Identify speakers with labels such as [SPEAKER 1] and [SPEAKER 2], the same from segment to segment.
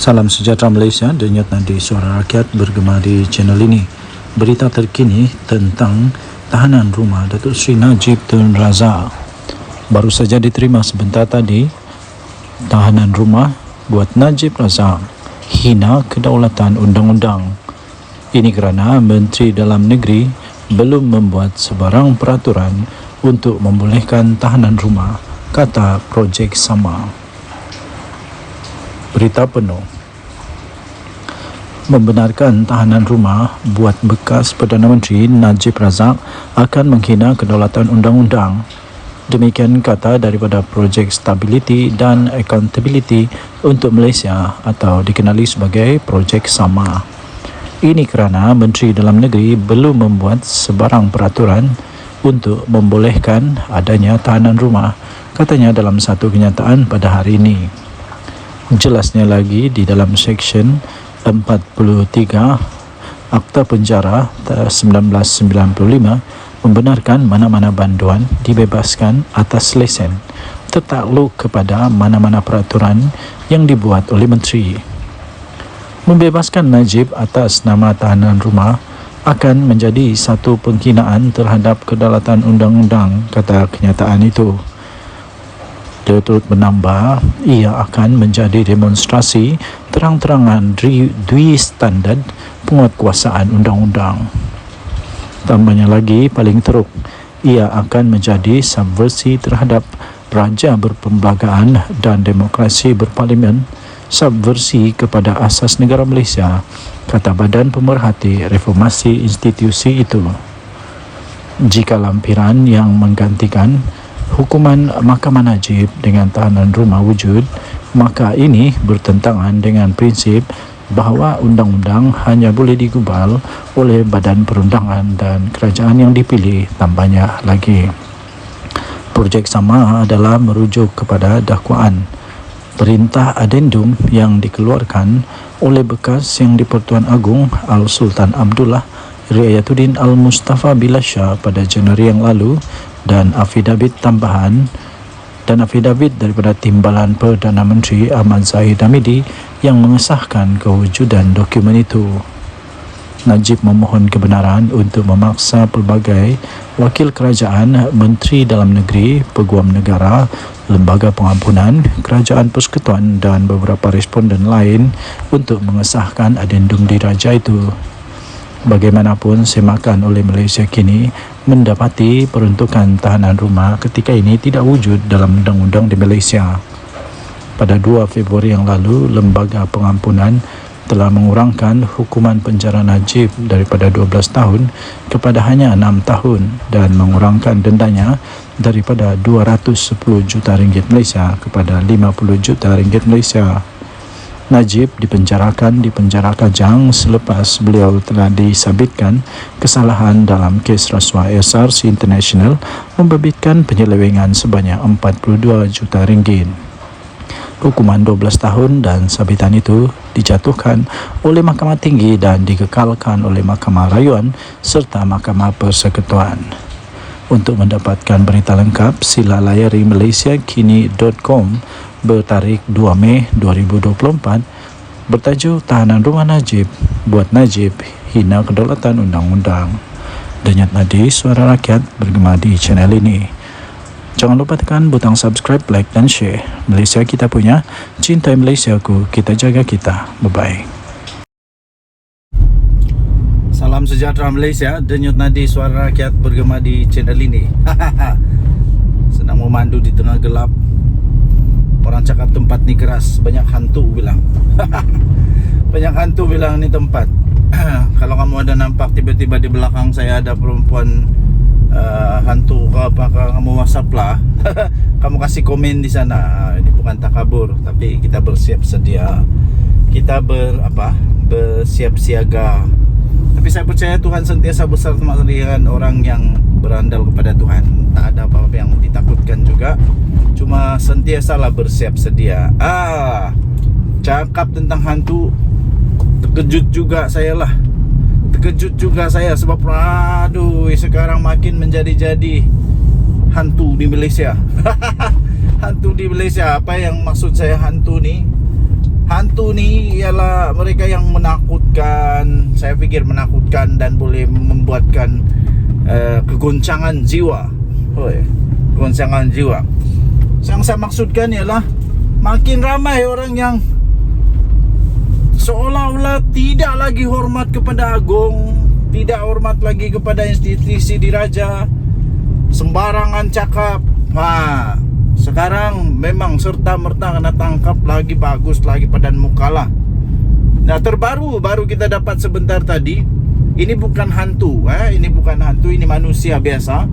[SPEAKER 1] Salam sejahtera Malaysia, denyut nadi suara rakyat bergema di channel ini. Berita terkini tentang tahanan rumah Datuk Seri Najib Tun Razak. Baru saja diterima sebentar tadi, tahanan rumah buat Najib Razak hina kedaulatan undang-undang. Ini kerana Menteri Dalam Negeri belum membuat sebarang peraturan untuk membolehkan tahanan rumah, kata projek sama. Berita penuh membenarkan tahanan rumah buat bekas Perdana Menteri Najib Razak akan menghina kedaulatan undang-undang. Demikian kata daripada Projek Stability dan Accountability untuk Malaysia atau dikenali sebagai Projek Sama. Ini kerana Menteri Dalam Negeri belum membuat sebarang peraturan untuk membolehkan adanya tahanan rumah, katanya dalam satu kenyataan pada hari ini. Jelasnya lagi di dalam seksyen 43 Akta Penjara 1995 membenarkan mana-mana banduan dibebaskan atas lesen tertakluk kepada mana-mana peraturan yang dibuat oleh menteri. Membebaskan Najib atas nama tahanan rumah akan menjadi satu penghinaan terhadap kedaulatan undang-undang, kata kenyataan itu. Dia turut menambah, ia akan menjadi demonstrasi terang-terangan dui standard penguatkuasaan undang-undang. Tambahnya lagi, paling teruk, ia akan menjadi subversi terhadap raja berperlembagaan dan demokrasi berparlimen, subversi kepada asas negara Malaysia, kata Badan Pemerhati Reformasi Institusi itu. Jika lampiran yang menggantikan hukuman Mahkamah Najib dengan tahanan rumah wujud, maka ini bertentangan dengan prinsip bahawa undang-undang hanya boleh digubal oleh badan perundangan dan kerajaan yang dipilih, tambahnya lagi. Projek Sama adalah merujuk kepada dakwaan perintah adendum yang dikeluarkan oleh bekas Yang di-Pertuan Agong Al-Sultan Abdullah Riayatuddin Al-Mustafa Billah Shah pada Januari yang lalu, dan afidavit tambahan dan afidavit daripada Timbalan Perdana Menteri Ahmad Zahid Hamidi yang mengesahkan kewujudan dokumen itu. Najib memohon kebenaran untuk memaksa pelbagai wakil kerajaan, Menteri Dalam Negeri, Peguam Negara, Lembaga Pengampunan, Kerajaan Persekutuan dan beberapa responden lain untuk mengesahkan adendum diraja itu. Bagaimanapun, semakan oleh Malaysia kini mendapati peruntukan tahanan rumah ketika ini tidak wujud dalam undang-undang di Malaysia. Pada 2 Februari yang lalu, Lembaga Pengampunan telah mengurangkan hukuman penjara Najib daripada 12 tahun kepada hanya 6 tahun dan mengurangkan dendanya daripada 210 juta ringgit Malaysia kepada 50 juta ringgit Malaysia. Najib dipenjarakan di penjara Kajang selepas beliau telah disabitkan kesalahan dalam kes rasuah SRC International membabitkan penyelewengan sebanyak 42 juta ringgit. Hukuman 12 tahun dan sabitan itu dijatuhkan oleh Mahkamah Tinggi dan dikekalkan oleh Mahkamah Rayuan serta Mahkamah Persekutuan. Untuk mendapatkan berita lengkap, sila layari malaysiakini.com bertarikh 2 Mei 2024 bertajuk Tahanan Rumah Najib buat Najib hina kedaulatan undang-undang. Denyut nadi suara rakyat bergema di channel ini. Jangan lupa tekan butang subscribe, like dan share. Malaysia kita punya, cintai Malaysiaku, kita jaga kita. Bye-bye. Salam sejahtera Malaysia, denyut nadi suara rakyat bergema di channel ini. Sedang memandu di tengah gelap. Orang cakap tempat ni keras, banyak hantu bilang. Banyak hantu bilang ni tempat. Kalau kamu ada nampak tiba-tiba di belakang saya ada perempuan hantu ke apa, kamu WhatsApp lah. Kamu kasih komen di sana. Ini bukan takabur, tapi kita bersiap sedia. Kita bersiap siaga. Tapi saya percaya Tuhan sentiasa bersama dengan orang yang berandal kepada Tuhan. Tak ada apa-apa yang ditakutkan juga. Cuma sentiasalah bersiap sedia. Cakap tentang hantu, terkejut juga saya lah. Terkejut juga saya sebab aduh, sekarang makin menjadi-jadi hantu di Malaysia. Hantu di Malaysia. Apa yang maksud saya hantu ni?
[SPEAKER 2] hantu ni ialah mereka yang menakutkan, saya pikir menakutkan dan boleh membuatkan kegoncangan jiwa. Kegoncangan jiwa. Yang saya maksudkan ialah makin ramai orang yang seolah-olah tidak lagi hormat kepada agung, tidak hormat lagi kepada institusi diraja, sembarangan cakap. Sekarang memang serta-merta kena tangkap lagi, bagus lagi padan muka lah. Nah, baru kita dapat sebentar tadi. Ini bukan hantu, ini bukan hantu, ini manusia biasa.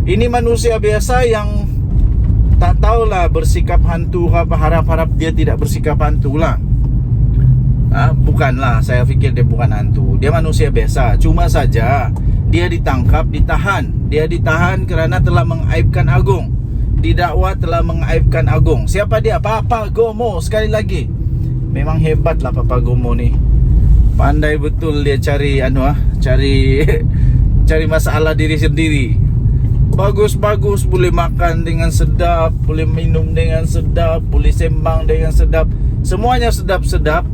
[SPEAKER 2] Ini manusia biasa yang tak tahulah bersikap hantu apa, harap-harap dia tidak bersikap hantu lah. Bukanlah, saya fikir dia bukan hantu. Dia manusia biasa. Cuma saja dia ditangkap, ditahan. Dia ditahan kerana telah mengaibkan agung. Didakwa telah mengaibkan agung. Siapa dia? Papa Gomo. Sekali lagi, memang hebatlah Papa Gomo ni. Pandai betul dia cari cari masalah diri sendiri. Bagus-bagus, boleh makan dengan sedap, boleh minum dengan sedap, boleh sembang dengan sedap. Semuanya sedap-sedap.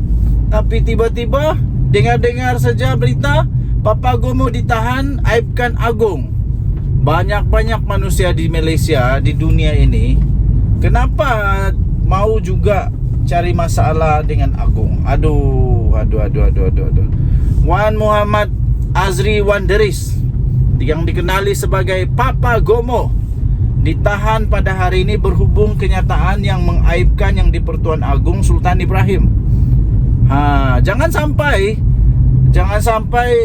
[SPEAKER 2] Tapi tiba-tiba dengar-dengar saja berita Papa Gomo ditahan, aibkan agung. Banyak-banyak manusia di Malaysia, di dunia ini, kenapa mau juga cari masalah dengan agung? Aduh. Wan Muhammad Azri Wanderis, yang dikenali sebagai Papa Gomo, ditahan pada hari ini berhubung kenyataan yang mengaibkan yang di-Pertuan Agong Sultan Ibrahim. Jangan sampai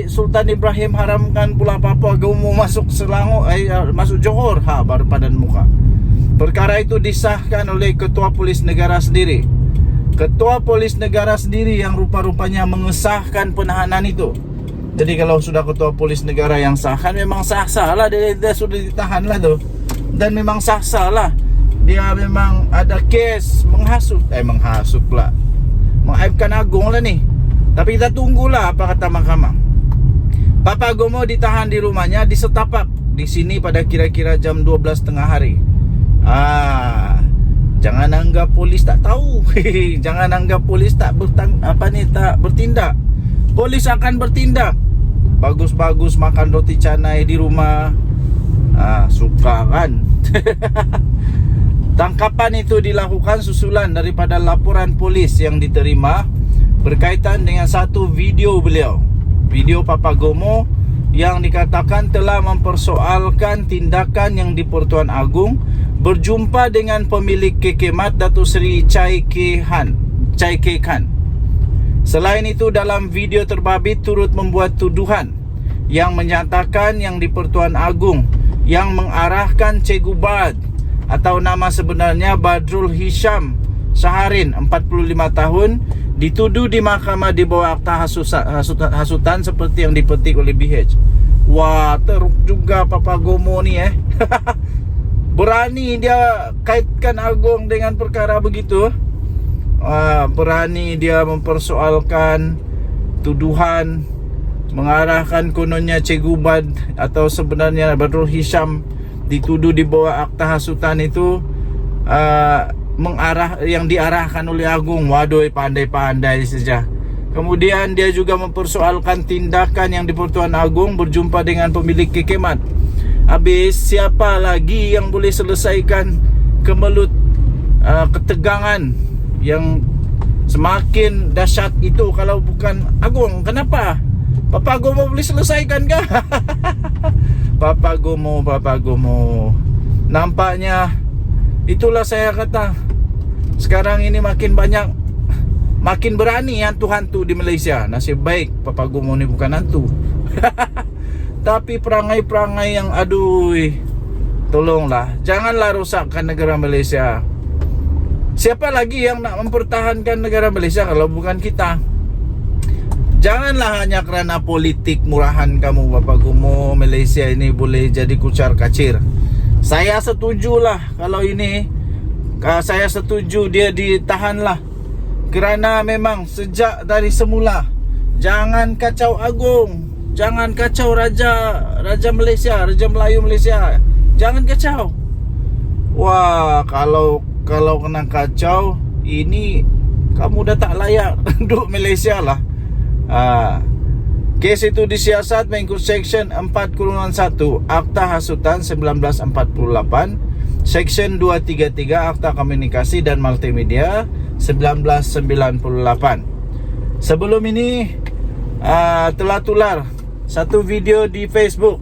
[SPEAKER 2] Sultan Ibrahim haramkan pula Papa Gomo masuk Selangor, masuk Johor, baru padan muka. Perkara itu disahkan oleh Ketua Polis Negara sendiri. Ketua Polis Negara sendiri yang rupa-rupanya mengesahkan penahanan itu. Jadi kalau sudah Ketua Polis Negara yang sahkan, memang sah-sah lah dia sudah ditahan lah tu. Dan memang sah-sah lah. Dia memang ada kes menghasut pula, mengaibkan agung lah ni. Tapi kita tunggulah apa kata mahkamah. Papa Gomo ditahan di rumahnya di Setapak, di sini pada kira-kira jam 12.30 hari. Jangan anggap polis tak tahu. Jangan anggap polis tak bertindak. Polis akan bertindak. Bagus-bagus makan roti canai di rumah. Suka kan? Tangkapan itu dilakukan susulan daripada laporan polis yang diterima berkaitan dengan satu video beliau. Video Papa Gomo yang dikatakan telah mempersoalkan tindakan yang di-Pertuan Agong berjumpa dengan pemilik kekemat Datuk Seri Chai Kee Khan. Selain itu, dalam video terbabit turut membuat tuduhan yang menyatakan yang di-Pertuan Agong yang mengarahkan Cikgu Bad atau nama sebenarnya Badrul Hisham Saharin, 45 tahun, dituduh di mahkamah di bawah akta hasutan seperti yang dipetik oleh BH. Wah, teruk juga Papa Gomo ni Berani dia kaitkan Agong dengan perkara begitu. Berani dia mempersoalkan tuduhan mengarahkan kononnya Cikgu Bad atau sebenarnya Badrul Hisham dituduh di bawah akta hasutan itu yang diarahkan oleh Agong. Waduh, pandai-pandai saja. Kemudian dia juga mempersoalkan tindakan yang di-Pertuan Agong berjumpa dengan pemilik kekemat. Habis, siapa lagi yang boleh selesaikan kemelut ketegangan yang semakin dahsyat itu kalau bukan Agong? Kenapa? Papa Gomo boleh selesaikan kah? Papa Gomo. Nampaknya itulah saya kata. Sekarang ini makin berani hantu-hantu di Malaysia. Nasib baik Papa Gomo ni bukan hantu. Tapi perangai-perangai yang tolonglah, janganlah rosakkan negara Malaysia. Siapa lagi yang nak mempertahankan negara Malaysia kalau bukan kita? Janganlah hanya kerana politik murahan kamu Papa Gomo, Malaysia ini boleh jadi kucar kacir. Saya setujulah kalau ini, saya setuju dia ditahanlah. Kerana memang sejak dari semula, jangan kacau Agong, jangan kacau Raja Malaysia, Raja Melayu Malaysia. Jangan kacau. Wah, kalau kena kacau, ini kamu dah tak layak duduk Malaysia lah. Kes itu disiasat mengikut Seksyen 4-1 Akta Hasutan 1948, Seksyen 233 Akta Komunikasi dan Multimedia 1998. Sebelum ini telah tular satu video di Facebook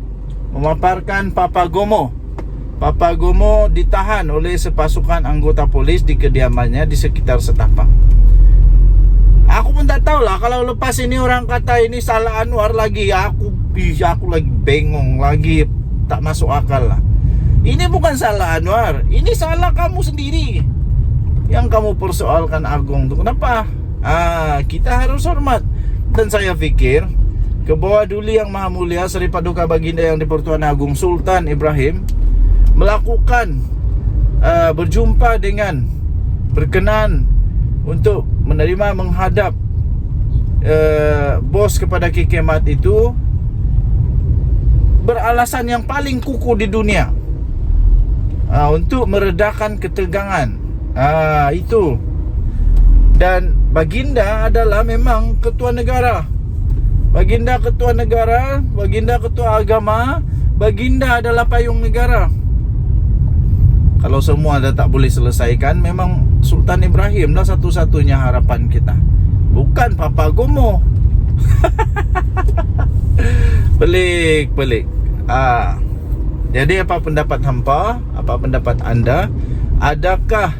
[SPEAKER 2] memaparkan Papa Gomo ditahan oleh sepasukan anggota polis di kediamannya di sekitar Setapak. Aku pun tak tahulah, kalau lepas ini orang kata ini salah Anwar lagi, aku lagi bengong, lagi tak masuk akal lah. Ini bukan salah Anwar, ini salah kamu sendiri yang kamu persoalkan Agung tu. Kenapa? Kita harus hormat. Dan saya fikir ke bawah Duli Yang Maha Mulia Seri Paduka Baginda Yang di-Pertuan Agung Sultan Ibrahim melakukan berjumpa dengan berkenan untuk menerima menghadap bos kepada Kekemat itu beralasan yang paling kukuh di dunia, untuk meredakan ketegangan. Itu. Dan Baginda adalah memang ketua negara. Baginda ketua negara, Baginda ketua agama, Baginda adalah payung negara. Kalau semua dah tak boleh selesaikan, memang Sultan Ibrahim lah satu-satunya harapan kita, bukan Papa Gomo. Pelik. Jadi apa pendapat hampa? Apa pendapat anda? Adakah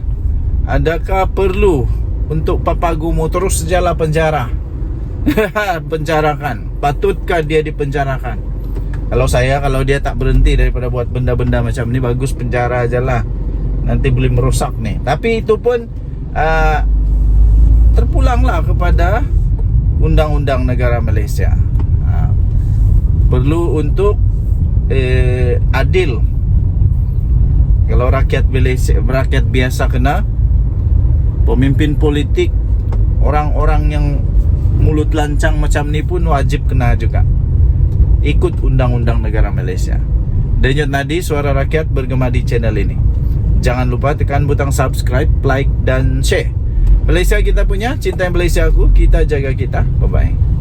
[SPEAKER 2] perlu untuk Papa Gomo terus sejalah penjara? Penjarakan. Patutkah dia dipenjarakan? Kalau dia tak berhenti daripada buat benda-benda macam ni, bagus penjara aja lah. Nanti boleh merosak nih. Tapi itu pun terpulanglah kepada undang-undang negara Malaysia. Perlu untuk adil. Kalau rakyat Malaysia, rakyat biasa kena, pemimpin politik, orang-orang yang mulut lancang macam ni pun wajib kena juga. Ikut undang-undang negara Malaysia. Denyut nadi suara rakyat bergema di channel ini. Jangan lupa tekan butang subscribe, like dan share. Malaysia kita punya, cintai Malaysia aku, kita jaga kita. Bye-bye.